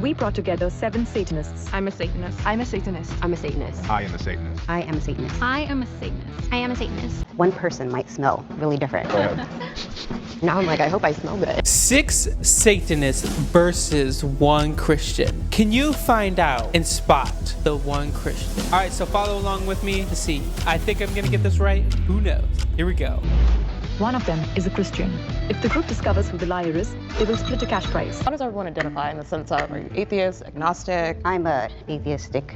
We brought together 7 Satanists. I'm a Satanist. I'm a Satanist. I'm a Satanist. I am a Satanist. I am a Satanist. I am a Satanist. I am a Satanist. One person might smell really different. Go ahead. Now I'm like, I hope I smell good. 6 Satanists versus 1 Christian. Can you find out and spot the 1 Christian? All right, so follow along with me to see. I think I'm gonna get this right. Who knows? Here we go. One of them is a Christian. If the group discovers who the liar is, they will split a cash prize. How does everyone identify in the sense of, are you atheist, agnostic? I'm a atheistic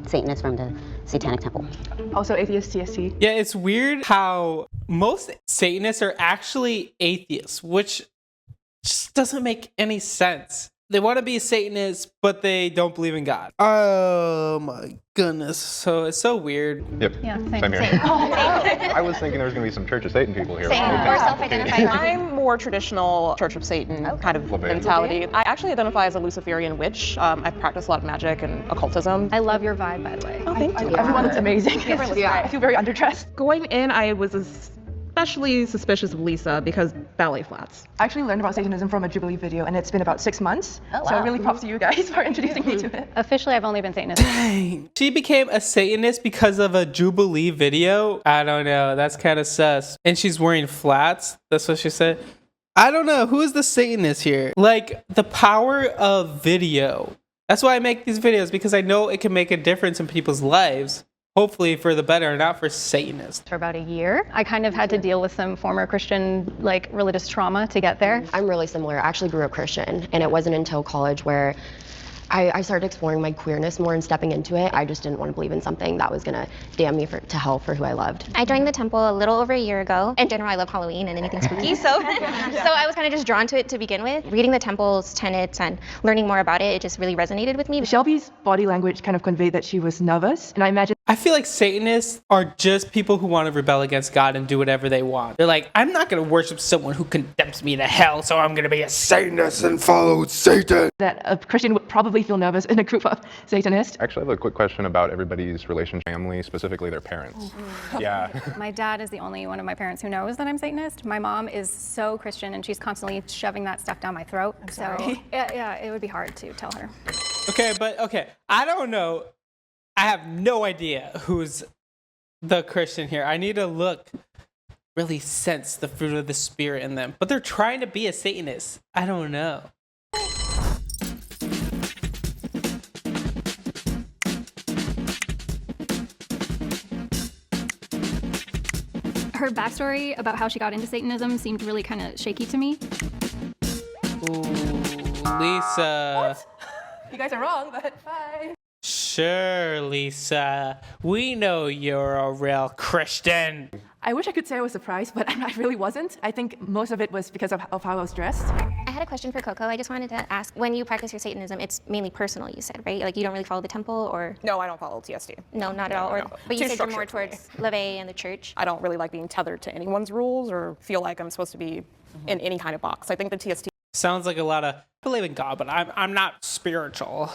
Satanist from the Satanic Temple. Also atheist TST. Yeah, it's weird how most Satanists are actually atheists, which just doesn't make any sense. They want to be Satanists, but they don't believe in God. Oh my goodness. So it's so weird. Yep. Yeah, Same here. same. I was thinking there was going to be some Church of Satan people here. Same. We're self-identified. I'm more traditional Church of Satan kind of LaVey. mentality. I actually identify as a Luciferian witch. I practice a lot of magic and occultism. I love your vibe, by the way. Oh, thank you. Everyone looks amazing. I feel very underdressed. Going in, I was especially suspicious of Lisa because ballet flats. I actually learned about Satanism from a Jubilee video, and it's been about 6 months. Oh, So wow. really props to you guys for introducing me to it. Officially, I've only been Satanist. Dang. She became a Satanist because of a Jubilee video? I don't know. That's kind of sus. And she's wearing flats. That's what she said. I don't know. Who is the Satanist here? Like, the power of video. That's why I make these videos, because I know it can make a difference in people's lives. Hopefully for the better, not for Satanists. For about a year, I kind of had to deal with some former Christian, religious trauma to get there. I'm really similar. I actually grew up Christian, and it wasn't until college where I started exploring my queerness more and stepping into it. I just didn't want to believe in something that was going to damn me to hell for who I loved. I joined the temple a little over a year ago. In general, I love Halloween and anything spooky, so I was kind of just drawn to it to begin with. Reading the temple's tenets and learning more about it, it just really resonated with me. Shelby's body language kind of conveyed that she was nervous, and I imagine I feel like Satanists are just people who want to rebel against God and do whatever they want. They're like, I'm not going to worship someone who condemns me to hell, so I'm going to be a Satanist and follow Satan. that a Christian would probably feel nervous in a group of Satanists. Actually, I have a quick question about everybody's relationship, family, specifically their parents. Yeah. My dad is the only one of my parents who knows that I'm Satanist. My mom is so Christian, and she's constantly shoving that stuff down my throat. So yeah, it would be hard to tell her. Okay. I don't know. I have no idea who's the Christian here. I need to really sense the fruit of the Spirit in them. But they're trying to be a Satanist. I don't know. Her backstory about how she got into Satanism seemed really kind of shaky to me. Ooh, Lisa. You guys are wrong, but bye. Sure, Lisa. We know you're a real Christian. I wish I could say I was surprised, but I really wasn't. I think most of it was because of how I was dressed. I had a question for Coco. I just wanted to ask, when you practice your Satanism, it's mainly personal, you said, right? Like you don't really follow the temple or? No, I don't follow TSD. No, not at all. No. But you Too said you're more structured for towards LaVey and the church. I don't really like being tethered to anyone's rules or feel like I'm supposed to be in any kind of box. I think the TST Sounds like a lot of believe in God, but I'm not spiritual.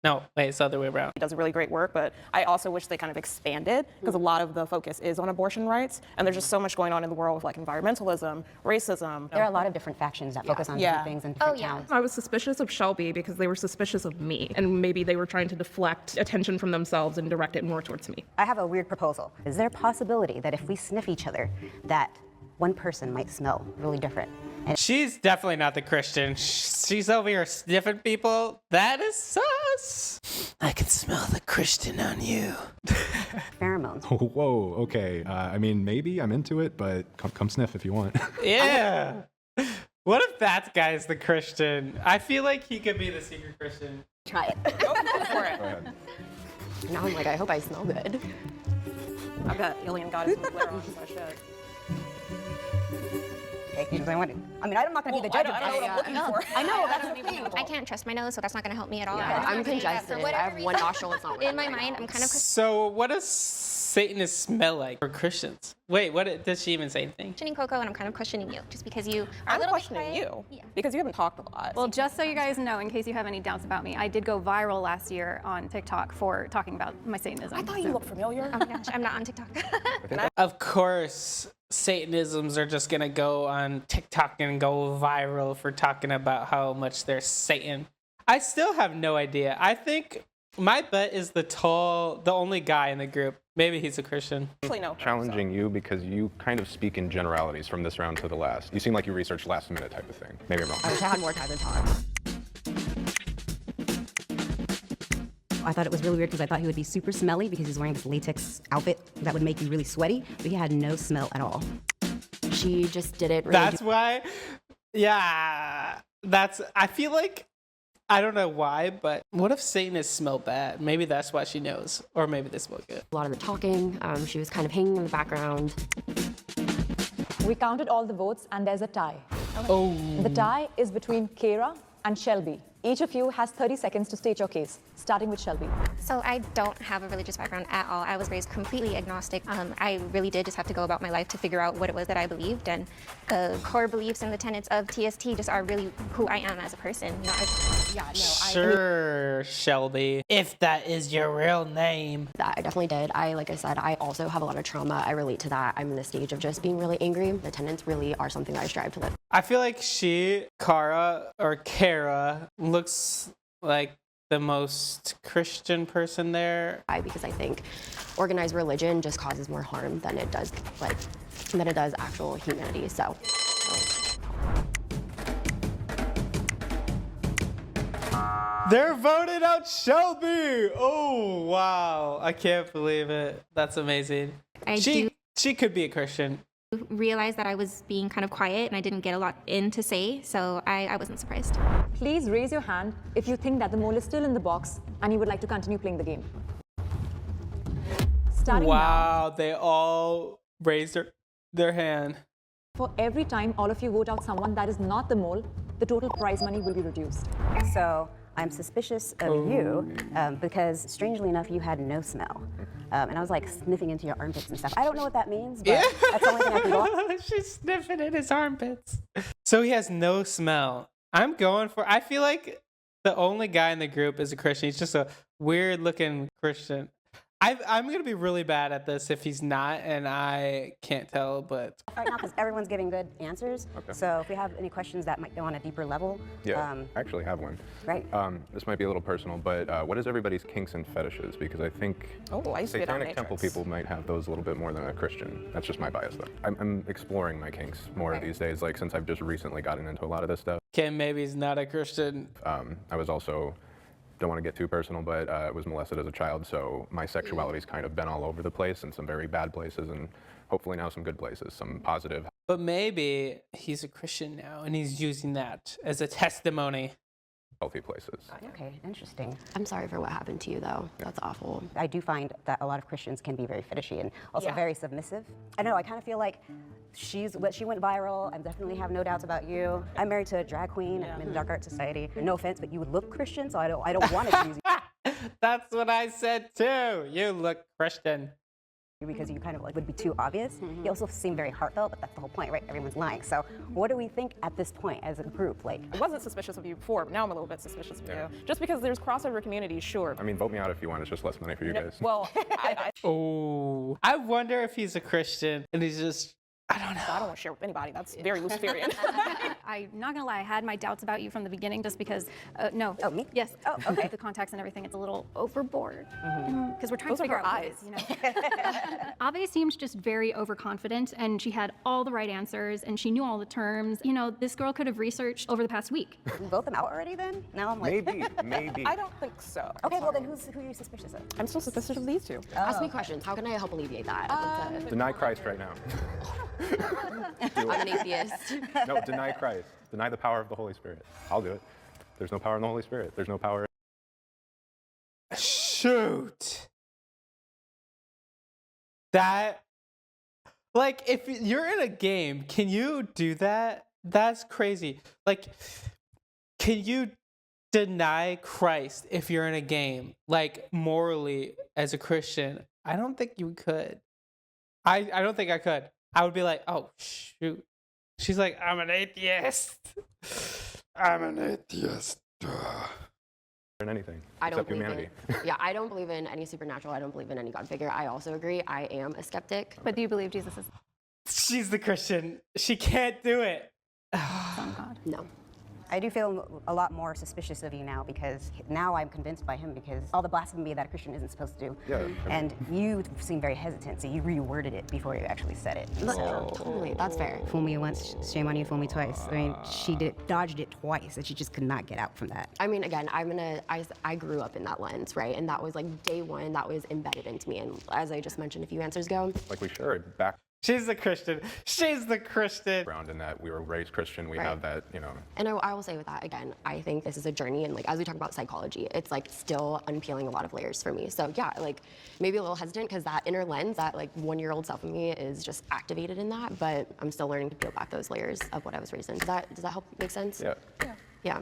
No, wait, it's the other way around. does a really great work, but I also wish they kind of expanded because a lot of the focus is on abortion rights, and there's just so much going on in the world with like environmentalism, racism. There are a lot of different factions that focus on different things and different towns. I was suspicious of Shelby because they were suspicious of me, and maybe they were trying to deflect attention from themselves and direct it more towards me. I have a weird proposal. Is there a possibility that if we sniff each other, that one person might smell really different? And She's definitely not the Christian. She's over here sniffing people. That is sus. I can smell the Christian on you. pheromones. Oh, whoa, okay. I mean, maybe I'm into it, but come sniff if you want. Yeah. What if that guy's the Christian? I feel like he could be the secret Christian. Try it. Go for it. Go ahead. Now I'm like, I hope I smell good. I've got alien goddess with glitter on, so I should. Okay, because I mean, I'm not going to be the judge of I know what I'm looking for. I know, that's the thing. I can't trust my nose, so that's not going to help me at all. I'm congested. I have one nostril. It's not working In my right mind, now. I'm kind of So what does Satanists smell like for Christians? Wait, does she even say anything? questioning Coco, and I'm kind of questioning you, just because you are a I'm little bit questioning quiet. you Yeah. because you haven't talked a lot. Well, just so you guys know, in case you have any doubts about me, I did go viral last year on TikTok for talking about my Satanism. I thought you looked familiar. Oh my gosh, I'm not on TikTok. Of course, Satanisms are just gonna go on TikTok and go viral for talking about how much they're Satan. I still have no idea. I think my bet is the only guy in the group. Maybe he's a Christian. Actually, no. Challenging you because you kind of speak in generalities from this round to the last. You seem like you researched last minute type of thing. Maybe I'm wrong. I wish I had more time to talk. I thought it was really weird because I thought he would be super smelly because he's wearing this latex outfit that would make you really sweaty, but he had no smell at all. She just didn't really That's why, yeah, I feel like, I don't know why, but what if Satanists smell bad? Maybe that's why she knows, or maybe they smell good. a lot of the talking. She was kind of hanging in the background. We counted all the votes and there's a tie. Oh. The tie is between Kara and Shelby. Each of you has 30 seconds to state your case, starting with Shelby. So I don't have a religious background at all. I was raised completely agnostic. I really did just have to go about my life to figure out what it was that I believed, and the core beliefs and the tenets of TST just are really who I am as a person. You know, Sure, Shelby, if that is your real name. That I definitely did. Like I said, I also have a lot of trauma. I relate to that. I'm in the stage of just being really angry. The tenets really are something that I strive to live. I feel like Kara, looks like the most Christian person there. Because I think organized religion just causes more harm than it does actual humanity. So. They're voting out Shelby. Oh, wow. I can't believe it. That's amazing. She could be a Christian. realized that I was being kind of quiet and I didn't get a lot in to say, so I wasn't surprised. Please raise your hand if you think that the mole is still in the box and you would like to continue playing the game. Starting wow, they all raised their hand. For every time all of you vote out someone that is not the mole, the total prize money will be reduced. So I'm suspicious of you because, strangely enough, you had no smell. And I was like sniffing into your armpits and stuff. I don't know what that means, but that's the only thing I can go on. She's sniffing in his armpits. So he has no smell. I feel like the only guy in the group is a Christian. He's just a weird looking Christian. I'm going to be really bad at this if he's not, and I can't tell, but... Right now, because everyone's giving good answers. Okay. So if we have any questions that might go on a deeper level... Yeah, I actually have one. Right. This might be a little personal, but what is everybody's kinks and fetishes? Because I think Satanic Temple people might have those a little bit more than a Christian. That's just my bias, though. I'm exploring my kinks more these days, like since I've just recently gotten into a lot of this stuff. Kim maybe he's not a Christian. I was also... don't want to get too personal, but I was molested as a child, so my sexuality's kind of been all over the place in some very bad places and hopefully now some good places, some positive. But maybe he's a Christian now and he's using that as a testimony. Healthy places. Okay, interesting. I'm sorry for what happened to you, though. That's awful. I do find that a lot of Christians can be very fetishy and also very submissive. I don't know, I kind of feel like she went viral. I definitely have no doubts about you. I'm married to a drag queen. I'm in the dark art society. No offense, but you would look Christian, so I don't want to use you. That's what I said too. You look Christian. Because you kind of like would be too obvious. You also seem very heartfelt, but that's the whole point, right? Everyone's lying. So what do we think at this point as a group? Like, I wasn't suspicious of you before, but now I'm a little bit suspicious of you. Just because there's crossover communities, sure. I mean, vote me out if you want. It's just less money for you guys. Well, Oh, I wonder if he's a Christian and he's just, I don't know. I don't want to share with anybody. That's very Luciferian. I'm not gonna lie, I had my doubts about you from the beginning just because, no. Oh, me? Yes. Oh, okay. The context and everything, it's a little overboard. Because we're trying Those to are figure your out eyes. what it is, you know. Ave seemed just very overconfident and she had all the right answers and she knew all the terms. You know, this girl could have researched over the past week. We vote them out already then? Now I'm like... Maybe. I don't think so. Okay, well then who are you suspicious of? I'm still suspicious of these two. Ask me questions. How can I help alleviate that? Deny Christ right now. I'm an atheist. No, deny Christ. Deny the power of the Holy Spirit. I'll do it. There's no power in the Holy Spirit. There's no power. Shoot. That, like, if you're in a game, can you do that? That's crazy. Like, can you deny Christ if you're in a game? Like, morally, as a Christian, I don't think you could. I don't think I could. I would be like, oh, shoot. She's like, I'm an atheist. I'm an atheist. In anything. I don't except believe humanity. Yeah, I don't believe in any supernatural. I don't believe in any God figure. I also agree. I am a skeptic. But do you believe Jesus is She's the Christian. She can't do it. Son of God? No. I do feel a lot more suspicious of you now because now I'm convinced by him because all the blasphemy that a Christian isn't supposed to do. Yeah. And you seem very hesitant, so you reworded it before you actually said it. Totally, that's fair. Fool me once, shame on you, fool me twice. I mean, she dodged it twice, and she just could not get out from that. I mean, again, I grew up in that lens, right? And that was like day one, that was embedded into me. And as I just mentioned a few answers ago. Like we should back. She's the Christian. She's the Christian. Around in that we were raised Christian, we have that, you know. And I will say with that, again, I think this is a journey, and like as we talk about psychology, it's like still unpeeling a lot of layers for me. So yeah, like maybe a little hesitant because that inner lens, that like 1-year-old self of me is just activated in that, but I'm still learning to peel back those layers of what I was raised in. Does that help make sense? Yeah. Yeah.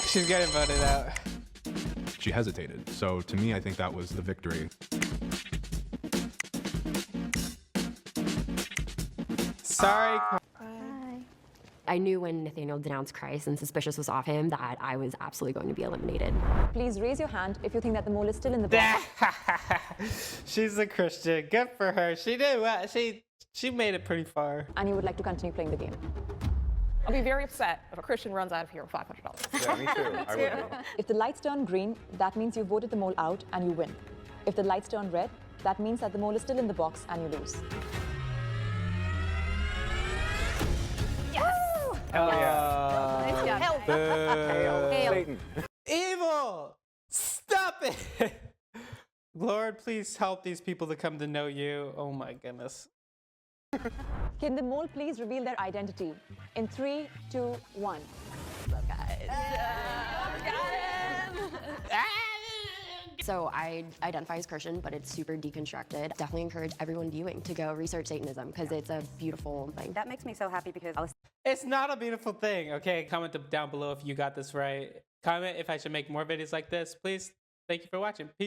She's getting voted out. She hesitated. So to me, I think that was the victory. Sorry. I knew when Nathaniel denounced Christ and suspicious was off him that I was absolutely going to be eliminated. Please raise your hand if you think that the mole is still in the box. She's a Christian. Good for her. She did well. She made it pretty far. And you would like to continue playing the game. I'll be very upset if a Christian runs out of here with $500. Yeah, me too. I would be. If the lights turn green, that means you voted the mole out and you win. If the lights turn red, that means that the mole is still in the box and you lose. Hell yeah. Nice job. Boo. Satan. Evil! Stop it! Lord, please help these people to come to know you. Oh my goodness. Can the mole please reveal their identity? In 3, 2, 1. So I identify as Christian, but it's super deconstructed. Definitely encourage everyone viewing to go research Satanism because it's a beautiful thing. That makes me so happy because I was It's not a beautiful thing. Okay, comment down below if you got this right. Comment if I should make more videos like this. Please, thank you for watching. Peace.